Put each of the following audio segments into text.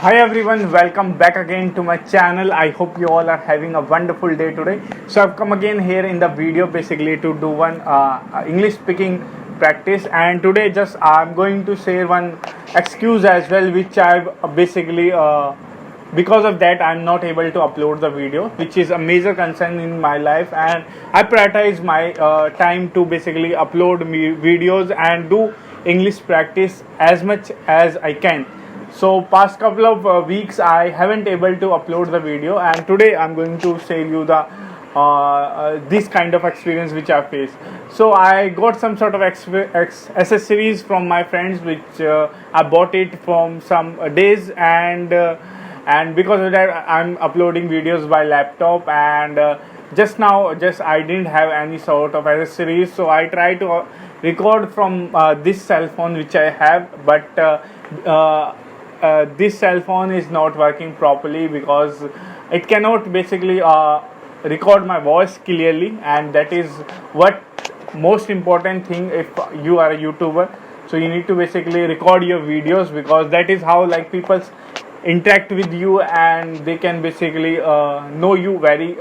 Hi everyone, welcome back again to my channel. I hope you all are having a wonderful day today. So I've come again here in the video basically to do one English speaking practice, and today just I'm going to share one excuse as well, which I've basically because of that I'm not able to upload the video, which is a major concern in my life, and I prioritize my time to basically upload videos and do English practice as much as I can. So past couple of weeks I haven't able to upload the video, and today I'm going to share you the this kind of experience which I faced. So I got some sort of accessories from my friends, which I bought it from some days, and because of that I'm uploading videos by laptop, and just now just I didn't have any sort of accessories, so I try to record from this cell phone which I have, but this cell phone is not working properly because it cannot basically record my voice clearly, and that is what most important thing if you are a YouTuber. So you need to basically record your videos, because that is how like people interact with you, and they can basically know you very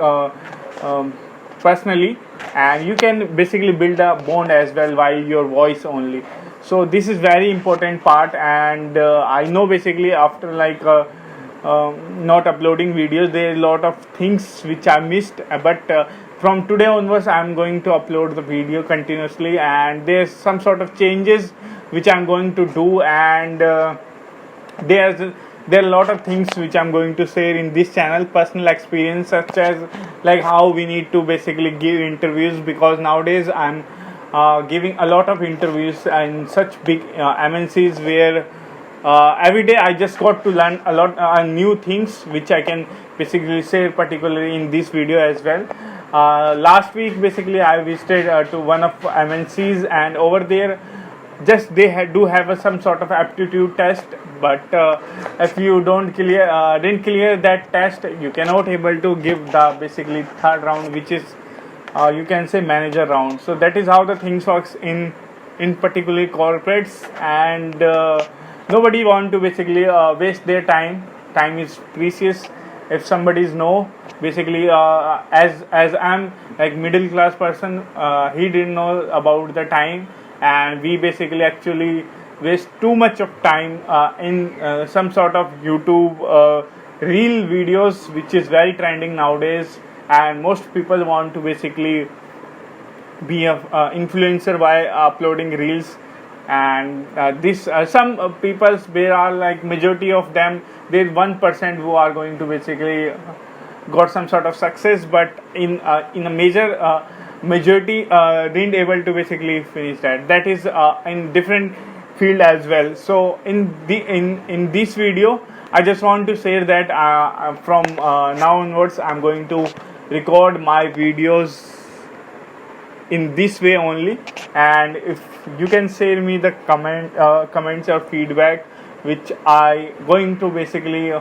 personally, and you can basically build a bond as well while your voice only. So this is very important part, and I know basically after like not uploading videos, there are a lot of things which I missed, but from today onwards I'm going to upload the video continuously, and there's some sort of changes which I'm going to do, and there's there are a lot of things which I'm going to share in this channel, personal experience, such as like how we need to basically give interviews, because nowadays I'm giving a lot of interviews in such big MNCs, where every day I just got to learn a lot new things which I can basically share particularly in this video as well. Last week basically I visited to one of MNCs, and over there just they do have some sort of aptitude test, but if you didn't clear that test, you cannot able to give the basically third round, which is you can say manager round. So that is how the things works in particularly corporates, and nobody want to basically waste their time is precious. If somebody is no basically as I'm like middle class person, he didn't know about the time, and we basically actually waste too much of time in some sort of YouTube reel videos, which is very trending nowadays, and most people want to basically be a influencer by uploading reels. And this some people, there are like majority of them, there's 1% who are going to basically got some sort of success, but in a major majority didn't able to basically finish that is in different field as well. So in this video I just want to say that from now onwards I'm going to record my videos in this way only, and if you can share me the comments or feedback, which I going to basically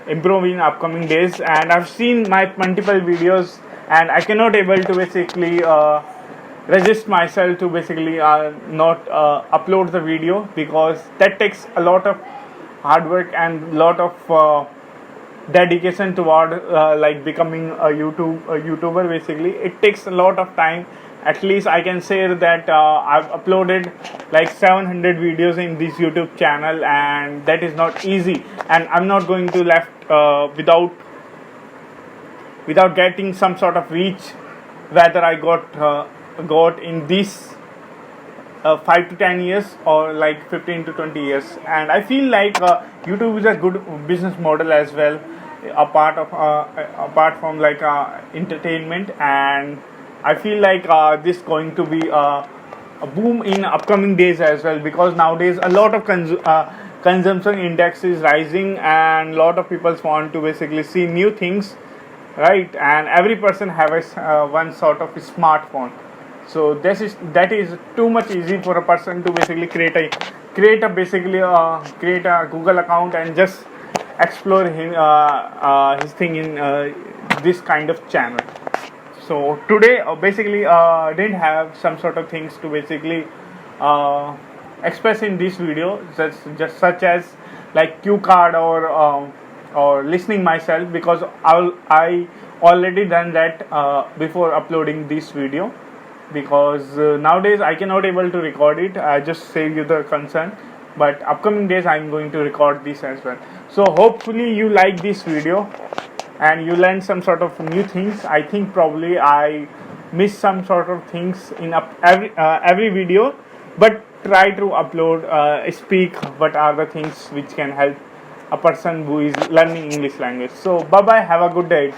improve in upcoming days. And I've seen my multiple videos, and I cannot able to basically resist myself to basically not upload the video, because that takes a lot of hard work and lot of dedication toward like becoming a YouTuber. Basically it takes a lot of time. At least I can say that I've uploaded like 700 videos in this YouTube channel, and that is not easy, and I'm not going to left without getting some sort of reach, whether I got in this 5 to 10 years or like 15 to 20 years. And I feel like YouTube is a good business model as well, apart from like entertainment, and I feel like this going to be a boom in upcoming days as well, because nowadays a lot of consumption index is rising, and a lot of people want to basically see new things, right? And every person have a one sort of smartphone. So that is too much easy for a person to basically create a Google account and just explore his thing in this kind of channel. So today basically didn't have some sort of things to basically express in this video, just such as like cue card or listening myself, because I already done that before uploading this video, because nowadays I cannot able to record it. I just save you the concern, but upcoming days I'm going to record this as well. So hopefully you like this video and you learn some sort of new things. I think probably I miss some sort of things in every video, but try to upload, speak what are the things which can help a person who is learning English language. So bye bye, have a good day.